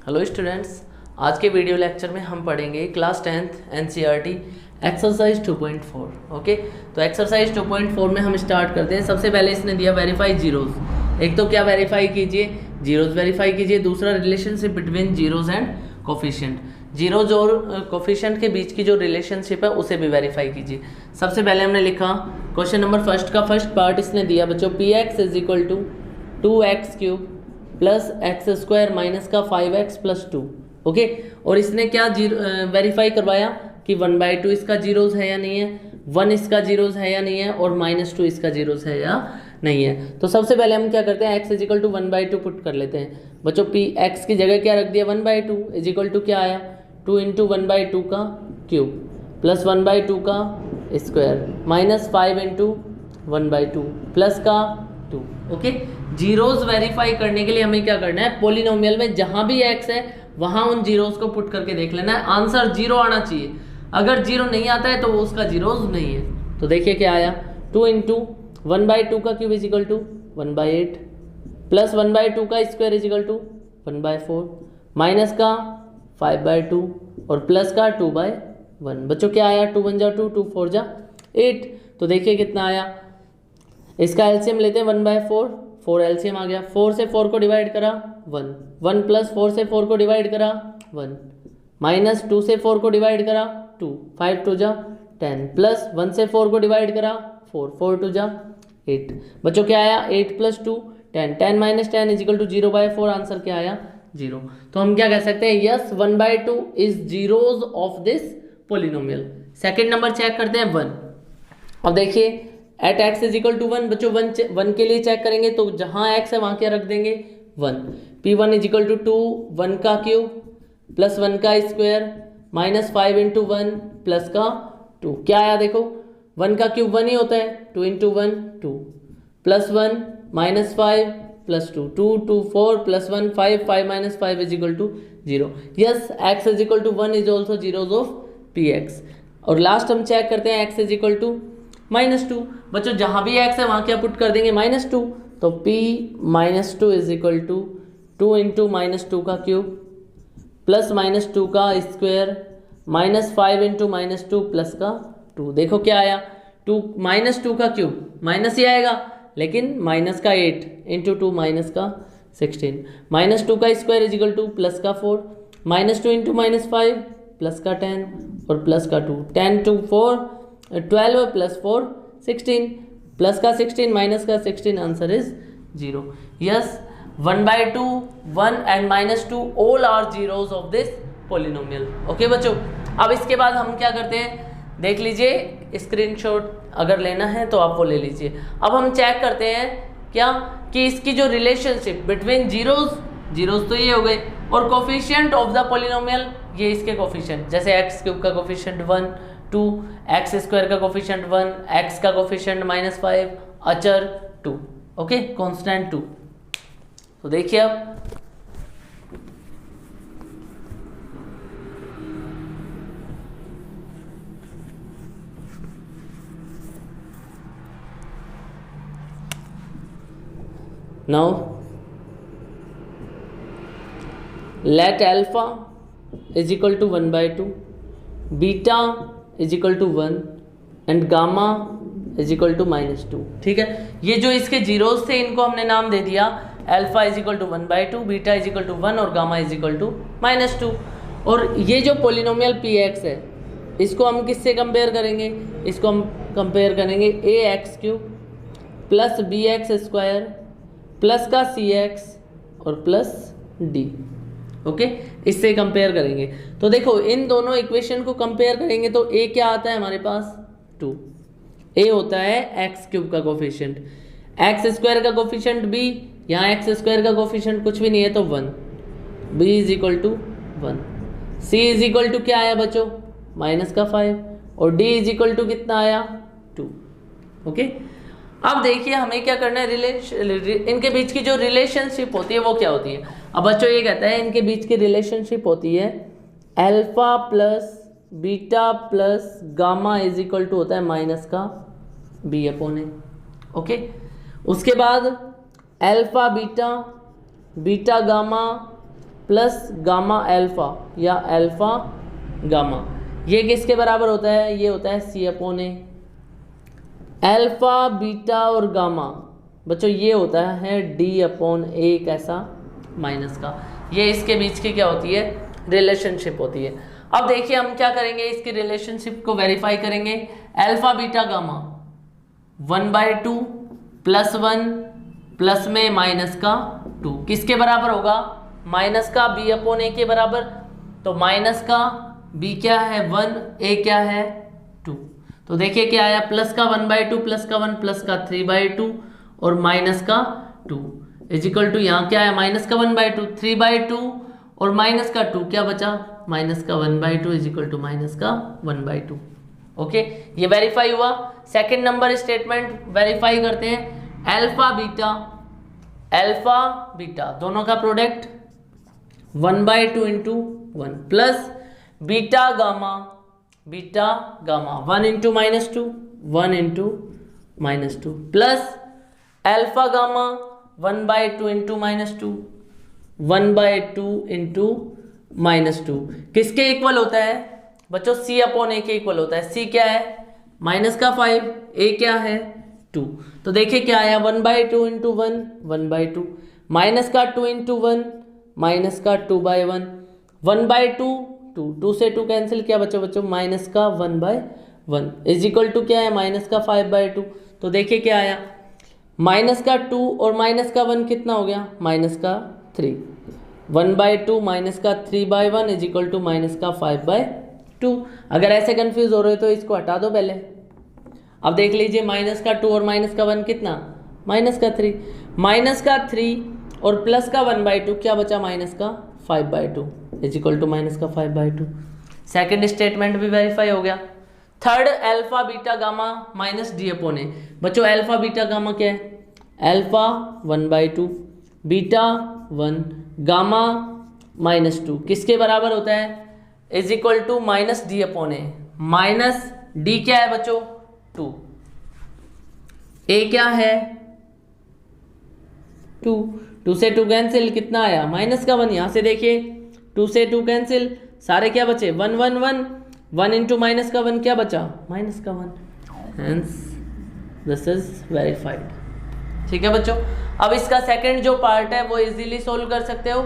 Hello students, आज के video lecture में हम पढ़ेंगे class 10th NCERT exercise 2.4। Okay, तो एक्सरसाइज 2.4 में हम स्टार्ट करते हैं। सबसे पहले इसने दिया वेरीफाई जीरोज। एक तो क्या वेरीफाई कीजिए, जीरोज वेरीफाई कीजिए। दूसरा relationship between zeros and coefficient, zeros और कोफिशिएंट के बीच की जो रिलेशनशिप है उसे भी वेरीफाई कीजिए। सबसे पहले हमने लिखा क्वेश्चन नंबर फर्स्ट का फर्स्ट पार्ट इसने दिया बच्चों, P x is equal to 2x³ plus x square minus का 5x प्लस 2। ओके, और इसने क्या वेरीफाई करवाया कि 1/2 इसका जीरोज है या नहीं है, 1 इसका जीरोज है या नहीं है, और -2 इसका जीरोज है या नहीं है। तो सबसे पहले हम क्या करते हैं, x is equal to 1/2 put कर लेते हैं बच्चों। पी एक्स की जगह क्या रख दिया, 1/2 इज इक्वल टू क्या आया, 2 × 1/2 का क्यूब प्लस 1/2 का स्क्वायर माइनस 5 × 1/2 प्लस का 2। ओके, जीरोज वेरीफाई करने के लिए हमें क्या करना है, पॉलिनोमियल में जहां भी x है वहां उन जीरोज को पुट करके देख लेना है। आंसर 0 आना चाहिए। अगर 0 नहीं आता है तो वो उसका जीरोज नहीं है। तो देखिए क्या आया, 2 × 1/2 का cube is equal to 1/8 plus 1/2 का square is equal to 1/4 minus का 5/2 और प्लस का 2/1। बच्चों क्या आया, 2 × 1 = 2, 2 × 4 = 8। तो देखिए कितना आया, इसका एलसीएम लेते हैं 1/4, 4 एलसीएम आ गया। 4 से 4 को डिवाइड करा 1, 1 प्लस 4 से 4 को डिवाइड करा 1 माइनस 2 से 4 को डिवाइड करा 2, 5 × 2 = 10 प्लस 1 से 4 को डिवाइड करा 4, 4 × 2 = 8। बच्चों क्या आया, 8 plus 2 10, 10 minus 10 is equal to 0/4। Answer क्या आया, 0। तो हम क्या कह सकते हैं, yes 1/2 is zeros of this polynomial. Second number check करते हैं 1। अब देखिए at x is equal to 1, बच्चों 1 के लिए चेक करेंगे तो जहां x है वहां क्या रख देंगे 1। p1 इज इक्वल टू 2, 1 का क्यूब प्लस 1 का स्क्वायर माइनस 5 × 1 प्लस का 2। क्या आया देखो, 1 का क्यूब 1 ही होता है, 2 × 1 2 plus 1 minus 5 plus 2, 2 2 4 plus 1 5, 5 minus 5 is equal to 0। Yes x is equal to 1 is also zeros of px। और लास्ट हम चेक करते हैं x इज इक्वल टू -2। बच्चों जहां भी x है वहां क्या पुट कर देंगे, -2। तो p -2 इज इक्वल टू 2 × -2 का क्यूब प्लस -2 का स्क्वायर माइनस 5 × -2 प्लस का 2। देखो क्या आया, 2 -2 का क्यूब माइनस ही आएगा, लेकिन माइनस का 8 × 2 माइनस का 16 -2 का square is equal to plus का 4 -2 × -5 प्लस का 10 और प्लस का 2, 10 × 4 12 प्लस 4 16 प्लस का 16 माइनस का 16। Answer is 0। Yes 1/2, 1 and -2 all are zeros of this polynomial. Okay बच्चों, अब इसके बाद हम क्या करते हैं, देख लीजिए स्क्रीनशॉट अगर लेना है तो आप वो ले लीजिए। अब हम चेक करते हैं क्या कि इसकी जो रिलेशनशिप बिटवीन जीरोज तो ये हो गए, और कोफिशिएंट ऑफ द पोलिनोमियल ये इसके कोफिशिएंट, जैसे x³ का कोफिशिएंट 1, 2 x² का कोफिशिएंट 1, x का कोफिशिएंट -5, अचर 2, ओके कांस्टेंट 2। तो देखिए अब now let alpha is equal to 1/2, beta is equal to 1 and gamma is equal to -2। ठीक है, ये जो इसके जीरोज थे इनको हमने नाम दे दिया, alpha is equal to 1/2, beta is equal to 1 और गामा इज इक्वल टू -2। और ये जो पोलिनोमियल px है इसको हम किससे कंपेयर करेंगे, इसको हम कंपेयर करेंगे ax³ प्लस bx² प्लस का cx और प्लस d। ओके, इससे कंपेयर करेंगे। तो देखो इन दोनों इक्वेशन को कंपेयर करेंगे तो a क्या आता है हमारे पास 2, a होता है x³ का कोफिशिएंट, x² का कोफिशिएंट b, यहाँ x² का कोफिशिएंट कुछ भी नहीं है तो 1, b is equal to 1, c is equal to क्या आया बच्चों माइनस का 5 और d इज इक्वल टू कितना आया 2। ओके, अब देखिए हमें क्या करना है, इनके बीच की जो रिलेशनशिप होती है वो क्या होती है। अब बच्चों ये कहता है इनके बीच की रिलेशनशिप होती है alpha plus beta plus gamma is equal to होता है माइनस का b/a। ओके, उसके बाद alpha beta, beta gamma plus gamma alpha या अल्फा गामा, ये किसके बराबर होता है? ये होता है C upon A. Alpha beta और गामा बच्चों ये होता है डी अपॉन ए कैसा? माइनस का। ये इसके बीच की क्या होती है? रिलेशनशिप होती है। अब देखिए हम क्या करेंगे, इसकी रिलेशनशिप को वेरीफाई करेंगे। Alpha beta gamma 1/2 plus 1 plus में माइनस का 2 किसके बराबर होगा? माइनस का बी अपॉन ए के बराबर। तो माइनस का बी क्या है 1, ए क्या है 2। तो देखिए क्या आया, प्लस का 1/2 प्लस का 1 प्लस का 3/2 और माइनस का 2 इज इक्वल टू, यहाँ क्या है माइनस का 1/2 3/2 और माइनस का 2 क्या बचा? माइनस का 1/2 इज इक्वल टू माइनस का 1/2। ओके, ये वेरीफाई हुआ। सेकंड नंबर स्टेटमेंट वेरीफाई करते हैं। अल्फा बीटा दोनों का product 1/2 into 1 plus beta gamma 1 into -2 1 into -2 plus alpha gamma 1/2 into -2 1/2 into -2 किसके इक्वल होता है बच्चों? सी अपॉन ए के इक्वल होता है। सी क्या है? माइनस का 5, ए क्या है 2। तो देखिए क्या आया 1/2 इंटू 1 1/2 माइनस का 2 इंटू 1 माइनस का 2/1 1/2 2 से 2 कैंसिल, क्या बच्चों बच्चों माइनस का 1/1 इज इक्वल टू क्या है माइनस का 5/2। तो देखिए क्या आया माइनस का 2 और माइनस का 1 कितना हो गया? माइनस का 3। 1/2 माइनस का 3/1 इज इक्वल टू माइनस का 5/2। अगर ऐसे कंफ्यूज हो रहे हो तो इसको हटा दो पहले। अब देख लीजिए माइनस का 2 और माइनस का 1 कितना? माइनस का 3। माइनस का 3 और प्लस का 1/2 क्या बचा? माइनस का 5/2 इज इक्वल टू माइनस का 5/2। सेकेंड स्टेटमेंट भी वेरीफाई हो गया। Third alpha beta gamma minus D upon a. बच्चों अल्फा बीटा गामा क्या है? अल्फा 1/2 बीटा 1 गामा -2 किसके बराबर होता है? Is equal to minus D upon A. Minus D क्या है बच्चों? 2, ए क्या है 2 से 2 कैंसिल, कितना आया माइनस का 1। यहां से देखिए 2 से 2 कैंसिल, सारे क्या बचे 1 1 1 1 इंटू माइनस का 1 क्या बचा? माइनस का 1। Hence this is verified. ठीक है बच्चों, अब इसका सेकंड जो पार्ट है वो इजीली सोल्व कर सकते हो।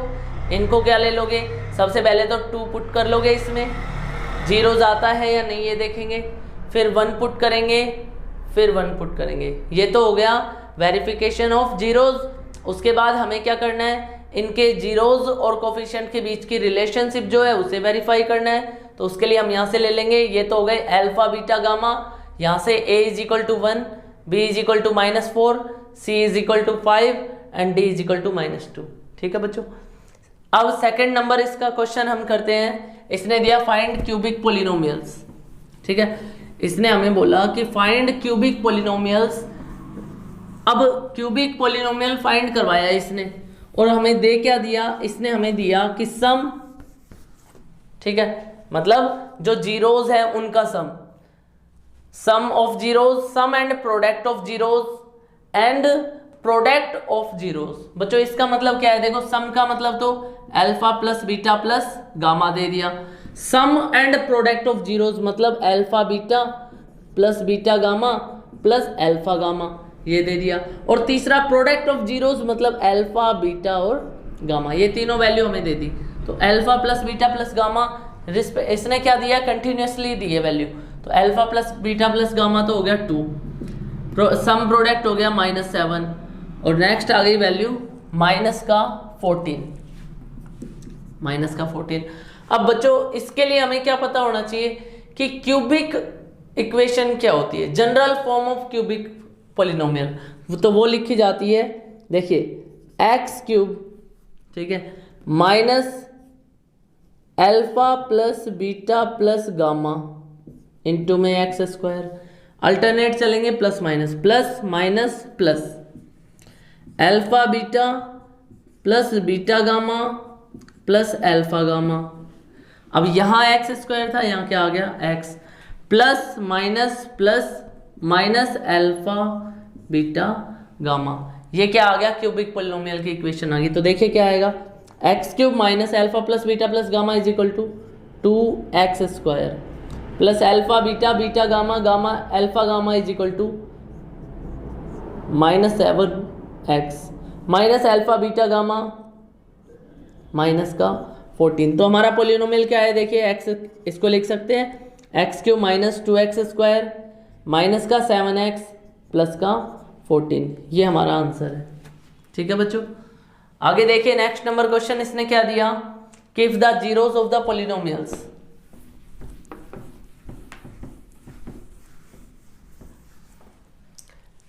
इनको क्या ले लोगे? सबसे पहले तो 2 पुट कर लोगे, इसमें जीरोज आता है या नहीं ये देखेंगे, फिर 1 पुट करेंगे, फिर 1 पुट करेंगे। ये तो हो गया वेरिफिकेशन ऑफ जीरोज। उसके बाद हमें क्या करना है? इनके जीरोज और कोफिशिएंट के बीच की रिलेशनशिप जो है उसे वेरीफाई करना है। तो उसके लिए हम यहाँ से ले लेंगे, ये तो हो गए अल्फा बीटा गामा। यहाँ से a is equal to 1, b is equal to -4, c is equal to 5 and d is equal to -2। ठीक है बच्चों, अब सेकंड नंबर इसका क्वेश्चन हम करते हैं। इसने दिया फाइंड क्यूबिक पोलिनोमियल्स। ठीक है, इसने हमें बोला कि फाइंड क्यूबिक पोलिनोमियल्स। अब क्यूबिक पोलिनोमियल फाइंड करवाया इसने और हमें दे क्या दिया? इसने हमें दिया कि सम, ठीक है, मतलब जो जीरोज है उनका sum of zeros, sum and product of zeros and product of zeros. बच्चों इसका मतलब क्या है? देखो सम का मतलब तो alpha plus beta plus gamma दे दिया। Sum and product of zeros मतलब alpha beta plus beta gamma plus alpha gamma, ये दे दिया। और तीसरा प्रोडक्ट ऑफ जीरोज मतलब अल्फा बीटा और गामा, ये तीनों वैल्यू हमें दे दी। तो alpha plus beta plus gamma इसने क्या दिया? कंटिन्यूसली दी है वैल्यू। तो alpha plus beta plus gamma तो हो गया 2, सम प्रोडक्ट हो गया -7 और नेक्स्ट आ गई वैल्यू माइनस का 14। अब बच्चों इसके लिए हमें क्या पता होना चाहिए कि क्यूबिक इक्वेशन क्या होती है? General form of cubic polynomial तो वो लिखी जाती है, देखिए x3, ठीक है, minus alpha plus beta plus gamma into में x²। अल्टरनेट चलेंगे plus minus plus alpha beta plus beta gamma plus alpha gamma. अब यहाँ x² था, यहाँ क्या आ गया x plus minus alpha beta gamma. ये क्या आ गया? क्यूबिक पोलिनोमियल की इक्वेशन आ गई। तो देखिए क्या आएगा, x cube minus alpha plus beta plus gamma is equal to 2x square plus alpha beta beta gamma gamma alpha gamma is equal to -7x minus alpha beta gamma minus का 14। तो हमारा polynomial क्या है देखिए, x इसको लिख सकते हैं x cube minus 2x square minus का 7x प्लस का 14, ये हमारा आंसर है। ठीक है बच्चों, आगे देखिए नेक्स्ट नंबर क्वेश्चन इसने क्या दिया कि if the zeros of the polynomials,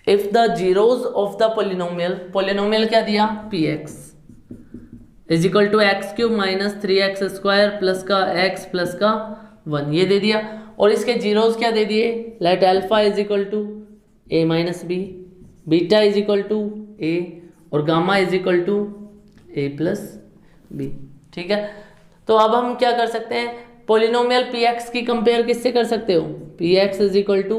if the zeros of the polynomial क्या दिया px is equal to x cube minus 3x square plus का x प्लस का 1, ये दे दिया। और इसके जीरोस क्या दे दिए, let alpha is equal to a minus B, beta is equal to a और gamma is equal to a plus B. ठीक है, तो अब हम क्या कर सकते हैं, पोलिनोमियल px की कंपेयर किससे कर सकते हो, px is equal to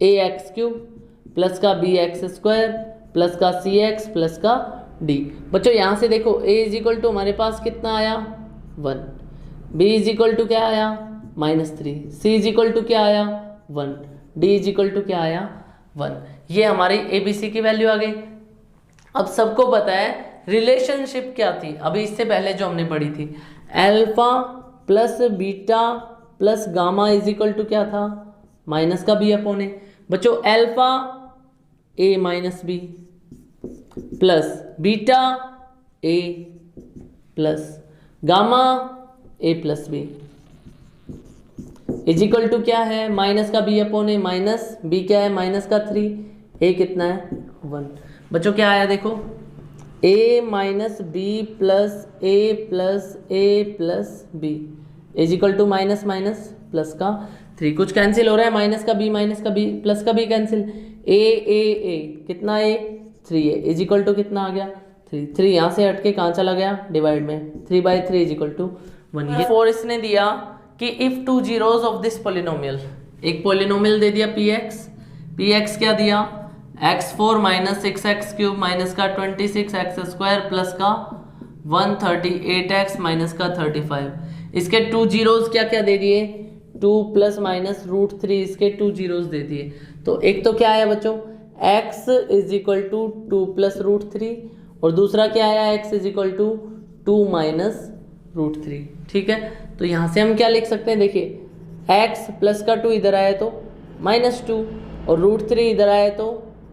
a x cube plus का बी एक्स स्क्वायर प्लस का सी एक्स प्लस का डी। बच्चों यहाँ से देखो a इज इक्वल टू हमारे पास कितना आया 1, b इज इक्वल टू क्या आया -3, c इज इक्वल टू क्या आया 1, d इज इक्वल टू क्या आया 1। ये हमारी ABC की वैल्यू आ गई। अब सबको पता है रिलेशनशिप क्या थी, अभी इससे पहले जो हमने पढ़ी थी, alpha plus beta plus gamma is equal to क्या था माइनस का बी अपॉन ए। बच्चों alpha a minus b plus beta a plus gamma a plus b is equal to क्या है माइनस का b अपॉन ए, माइनस b क्या है minus का 3, a कितना है 1। बच्चों क्या आया देखो, a minus b plus a plus b is equal to minus minus plus का 3, कुछ कैंसिल हो रहा है, माइनस का b प्लस का b कैंसिल, a कितना a 3a is equal to कितना आ गया 3 यहाँ से हट के कहाँ चला गया डिवाइड में, 3/3 इज इक्वल टू 1। ये 4 इसने दिया कि if two zeros of this polynomial, एक पोलिनोमियल दे दिया px क्या दिया x4 minus 6x cube minus का 26x स्क्वायर प्लस का 138x माइनस का 35। इसके 2 जीरोस क्या क्या दे दिए, 2 प्लस माइनस √3, इसके 2 जीरोस दे दिए। तो एक तो क्या आया बच्चों x is equal to 2 plus √3 और दूसरा क्या आया x is equal to 2 minus √3। ठीक है, तो यहाँ से हम क्या लिख सकते हैं देखिए x प्लस का 2 इधर आया तो -2 और √3 इधर आया तो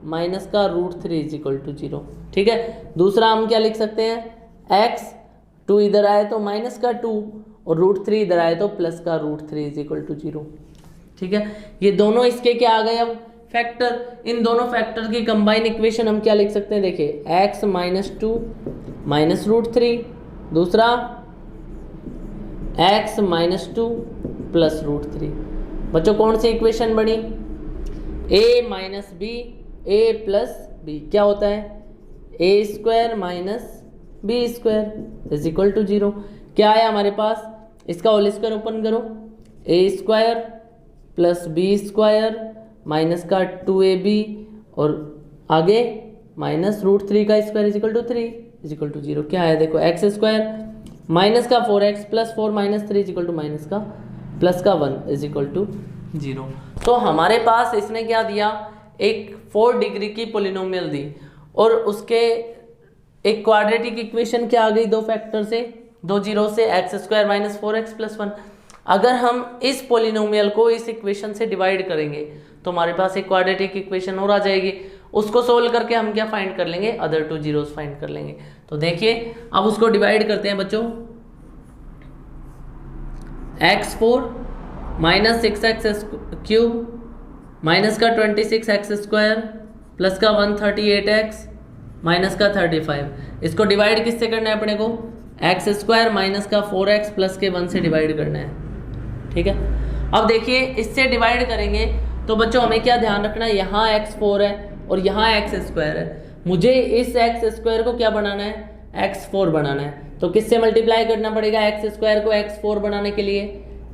माइनस का √3 इज इक्वल टू 0। ठीक है, दूसरा हम क्या लिख सकते हैं x 2 इधर आया तो माइनस का 2 और √3 इधर आया तो प्लस का √3 इज इक्वल टू 0। ठीक है, ये दोनों इसके क्या आ गए अब फैक्टर, इन दोनों फैक्टर की कंबाइन इक्वेशन हम क्या लिख सकते हैं देखिए x माइनस 2 माइनस √3, दूसरा x माइनस 2 प्लस √3। बच्चों कौन सी इक्वेशन बनी, a minus b a plus b क्या होता है a square minus b square is equal to 0। क्या आया हमारे पास, इसका होल स्क्वायर ओपन करो, a square plus b square minus का 2ab और आगे माइनस √3 का square is equal to 3 is equal to 0। क्या आया देखो x स्क्वायर माइनस का 4x plus 4 minus 3 is equal to minus का प्लस का 1 इज इक्वल टू 0। तो हमारे पास इसने क्या दिया, एक 4 डिग्री की पोलिनोमियल दी और उसके एक क्वाड्रेटिक इक्वेशन क्या आ गई, 2 फैक्टर से 2 जीरो से x square minus 4x plus 1। अगर हम इस पोलिनोमियल को इस इक्वेशन से डिवाइड करेंगे तो हमारे पास एक क्वाड्रेटिक इक्वेशन और आ जाएगी, उसको सोल्व करके हम क्या फाइंड कर लेंगे, अदर 2 जीरोस फाइंड कर लेंगे। तो देखिए अब उसको डिवाइड करते हैं बच्चों, x4 minus 6x cube minus का 26x स्क्वायर प्लस का 138x माइनस का 35, इसको डिवाइड किससे करना है अपने को, x स्क्वायर माइनस का 4x प्लस के 1 से डिवाइड करना है। ठीक है, अब देखिए इससे डिवाइड करेंगे तो बच्चों हमें क्या ध्यान रखना है, यहाँ x4 है और यहाँ x स्क्वायर है, मुझे इस x स्क्वायर को क्या बनाना है, x4 बनाना है। तो किससे मल्टीप्लाई करना पड़ेगा, x स्क्वायर को x4 बनाने के लिए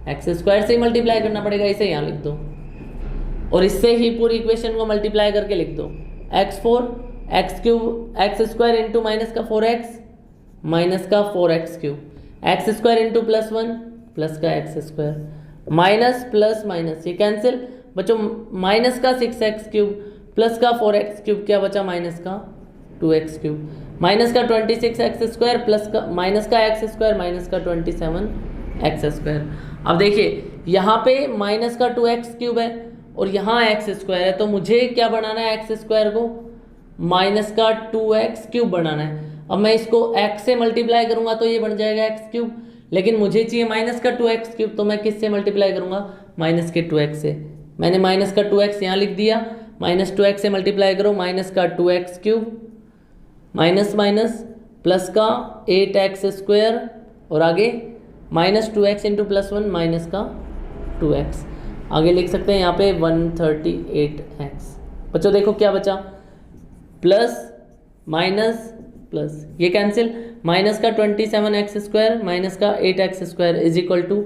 x स्क्वायर से ही मल्टीप्लाई करना पड़ेगा, इसे यहाँ लिख दो और इससे ही पूरी इक्वेशन को मल्टीप्लाई करके लिख दो, x4 x cube x square into minus का 4x माइनस का 4x cube, x square into plus 1 plus का x square, minus plus minus ये कैंसिल बच्चों, माइनस का 6x क्यूब प्लस का 4x क्यूब, क्या बचा माइनस का 2x क्यूब, माइनस का 26x स्क्वायर प्लस का माइनस का एक्स स्क्वायर माइनस का 27x स्क्वायर। अब देखिए यहाँ पे माइनस का 2x क्यूब है और यहाँ एक्स स्क्वायर है, तो मुझे क्या बनाना है एक्स स्क्वायर को माइनस का 2x क्यूब बनाना है। अब मैं इसको x से मल्टीप्लाई करूंगा तो ये बन जाएगा x क्यूब, लेकिन मुझे चाहिए माइनस का 2x क्यूब, तो मैं किस से मल्टीप्लाई करूंगा माइनस के 2x से। मैंने माइनस का 2x यहाँ लिख दिया, माइनस 2x से मल्टीप्लाई करो माइनस का 2x cube minus minus plus का 8x स्क्वायर और आगे minus 2x into plus 1 minus का 2x, आगे लिख सकते हैं यहाँ पे 138x। बच्चों देखो क्या बचा, प्लस माइनस प्लस ये कैंसिल, माइनस का 27x स्क्वायर माइनस का 8x square is equal to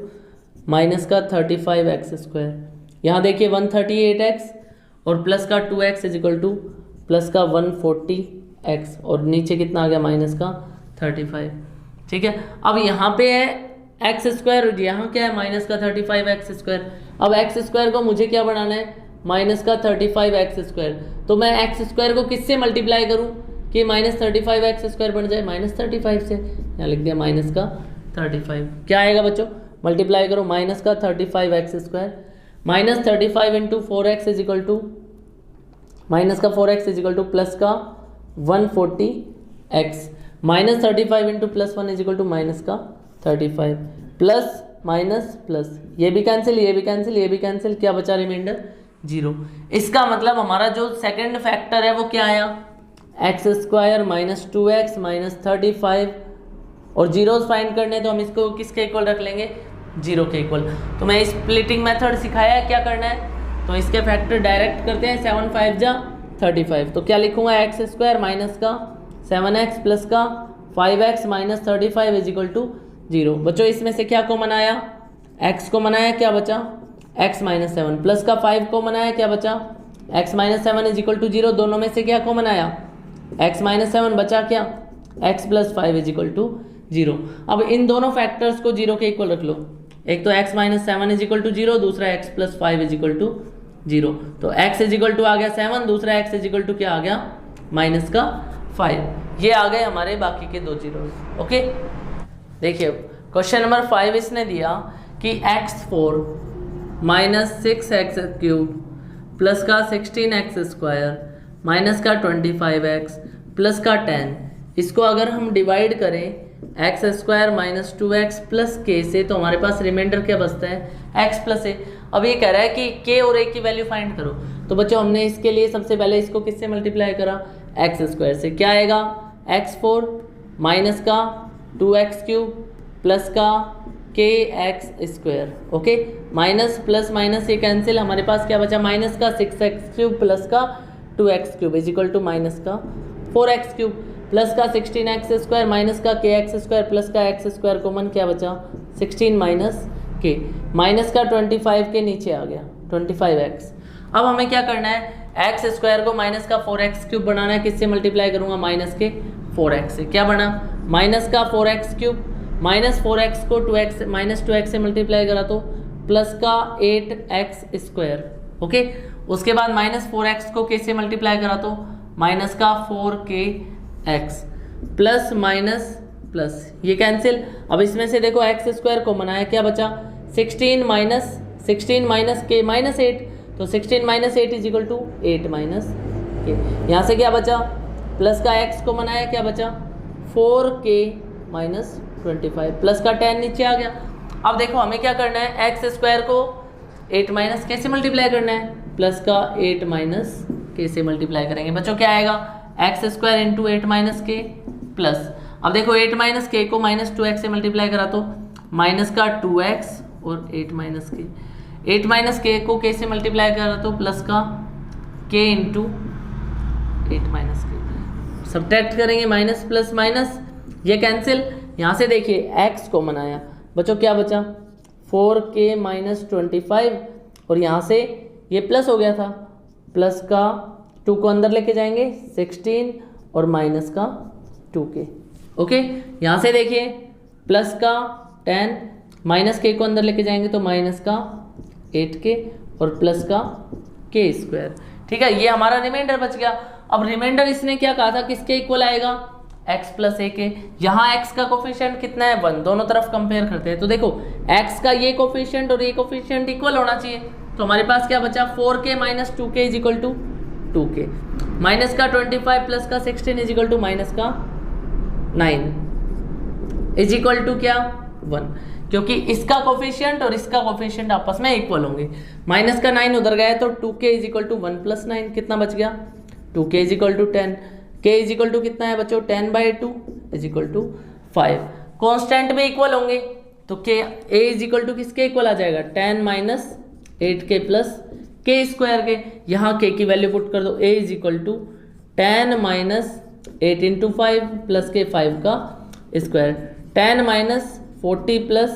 minus का 35x स्क्वायर। यहाँ देखिए 138x और प्लस का 2x is equal to plus का 140x और नीचे कितना आ गया माइनस का 35। ठीक है, अब यहाँ पे है एक्स स्क्वायर और यहाँ क्या है माइनस का 35x स्क्वायर। अब एक्स स्क्वायर को मुझे क्या बनाना है माइनस का 35x स्क्वायर, तो मैं एक्स स्क्वायर को किससे मल्टीप्लाई करूँ कि माइनस 35x स्क्वायर बन जाए माइनस 35 से, यहाँ लिख दिया माइनस का 35। क्या आएगा बच्चों, मल्टीप्लाई करो माइनस का 35x square minus 35 into 4x is equal to minus का 4x is equal to plus का 140x minus 35 into plus 1 is equal to minus का 35 प्लस माइनस प्लस ये भी कैंसिल ये भी कैंसिल ये भी कैंसिल, क्या बचा रिमाइंडर 0। इसका मतलब हमारा जो सेकंड फैक्टर है वो क्या आया x square minus 2x minus 35 और जीरोस फाइंड करने, तो हम इसको किसके इक्वल रख लेंगे 0 के इक्वल। तो मैं स्प्लिटिंग मेथड सिखाया है क्या करना है, तो इसके फैक्टर डायरेक्ट करते हैं 7 5 जा 35, तो क्या लिखूंगा एक्स स्क्वायर माइनस का 7x प्लस का 5x minus 35 is equal to 0। बच्चों इसमें से क्या कॉमन आया x को मनाया, क्या बचा x माइनस 7 प्लस का 5 को मनाया, क्या बचा x minus 7 is equal to 0। दोनों में से क्या कॉमन आया x माइनस 7 बचा क्या x plus 5 is equal to 0। अब इन दोनों फैक्टर्स को 0 के इक्वल रख लो, एक तो x minus 7 is equal to 0, दूसरा x plus 5 is equal to 0। तो x इज इक्वल टू आ गया 7, दूसरा x इज इक्वल टू क्या आ गया माइनस का 5। ये आ गए हमारे बाकी के दो जीरोस। ओके, देखिए क्वेश्चन नंबर 5 इसने दिया कि x4 minus 6x cube plus का 16x स्क्वायर माइनस का 25x प्लस का 10, इसको अगर हम डिवाइड करें x square minus 2x plus के से, तो हमारे पास रिमाइंडर क्या बचता है x प्लस ए। अब ये कह रहा है कि k और a की वैल्यू फाइंड करो, तो बच्चों हमने इसके लिए सबसे पहले इसको किससे मल्टीप्लाई करा एक्स स्क्वायर से। क्या आएगा x4 माइनस का 2x क्यूब प्लस का kx square. Okay, minus plus minus ये कैंसिल, हमारे पास क्या बचा माइनस का 6x क्यूब प्लस का 2x cube is equal to minus का 4x क्यूब प्लस का 16x स्क्वायर माइनस का kx स्क्वायर प्लस का x स्क्वायर कॉमन, क्या बचा 16 माइनस k माइनस का 25 के नीचे आ गया 25x। अब हमें क्या करना है एक्स स्क्वायर को माइनस का 4x क्यूब बनाना है, किससे मल्टीप्लाई करूंगा माइनस के 4x से। क्या बना माइनस का 4x क्यूब माइनस 4x को 2x माइनस 2x से मल्टीप्लाई करा तो प्लस का 8x स्क्वायर। ओके, उसके बाद माइनस 4x को k से मल्टीप्लाई करा तो माइनस का 4kx प्लस माइनस प्लस ये कैंसिल। अब इसमें से देखो एक्स स्क्वायर को बनाया, क्या बचा 16 माइनस के माइनस 8, तो 16 minus 8 is equal to 8 minus k. यहाँ से क्या बचा प्लस का x को बनाया, क्या बचा 4k माइनस 25 प्लस का 10 नीचे आ गया। अब देखो हमें क्या करना है एक्स स्क्वायर को 8 माइनस के से मल्टीप्लाई करना है, प्लस का 8 माइनस के से मल्टीप्लाई करेंगे। बच्चों क्या आएगा एक्स स्क्वायर इंटू 8 माइनस के प्लस, अब देखो 8 माइनस के को माइनस 2x से मल्टीप्लाई करा तो माइनस का 2x और 8 माइनस के, 8 माइनस के को के से मल्टीप्लाई करा तो प्लस का k इंटू 8 माइनस के, सब्ट्रैक्ट करेंगे माइनस प्लस माइनस ये कैंसिल। यहाँ से देखिए x को मनाया, बच्चों क्या बचा 4k माइनस 25 और यहाँ से ये प्लस हो गया था, प्लस का 2 को अंदर लेके जाएंगे 16 और माइनस का 2k। ओके, यहाँ से देखिए प्लस का 10 माइनस के को अंदर लेके जाएंगे तो माइनस का 8k और प्लस का k स्क्वायर। ठीक है, ये हमारा रिमाइंडर बच गया। अब रिमाइंडर इसने क्या कहा था, किसके इक्वल आएगा, x प्लस a के। यहाँ x का कोफिशिएंट कितना है 1, दोनों तरफ कंपेयर करते हैं तो देखो x का ये कोफिशिएंट और ये कोफिशिएंट इक्वल होना चाहिए। तो हमारे पास क्या बचा 4k minus 2k is equal to 2k, minus का 25 प्लस का 16 इज इक्वल टू माइनस का 9 इज इक्वल टू क्या 1, क्योंकि इसका कोफिशिएंट और इसका कोफिशिएंट आपस में इक्वल होंगे। माइनस का 9 उधर गया तो 2k is equal to 1 plus 9 कितना बच गया 2k is equal to 10, k is equal to कितना है बच्चों 10/2 इज इक्वल टू 5। कॉन्स्टेंट में इक्वल होंगे तो k a is equal to किसके इक्वल आ जाएगा 10 minus 8k plus k square के। यहाँ k की वैल्यू पुट कर दो, a is equal to 10 minus 8 × 5 plus के 5 का स्क्वायर, 10 माइनस 40 प्लस